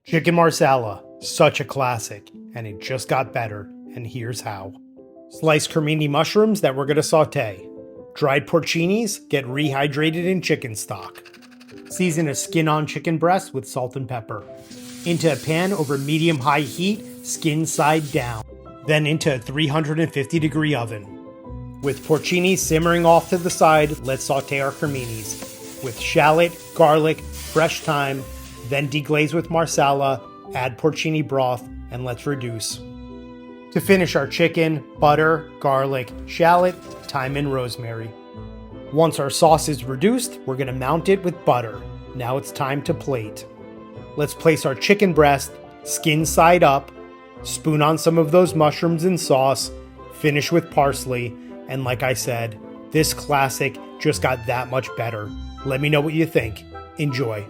Chicken Marsala, such a classic, and it just got better, and here's how. Sliced cremini mushrooms that we're going to saute. Dried porcinis get rehydrated in chicken stock. Season a skin-on chicken breast with salt and pepper. Into a pan over medium-high heat, skin side down. Then into a 350-degree oven. With porcini simmering off to the side, let's saute our creminis. With shallot, garlic, fresh thyme, then deglaze with marsala, add porcini broth, and let's reduce. To finish our chicken, butter, garlic, shallot, thyme, and rosemary. Once our sauce is reduced, we're going to mount it with butter. Now it's time to plate. Let's place our chicken breast, skin side up, spoon on some of those mushrooms and sauce, finish with parsley, and like I said, this classic just got that much better. Let me know what you think. Enjoy.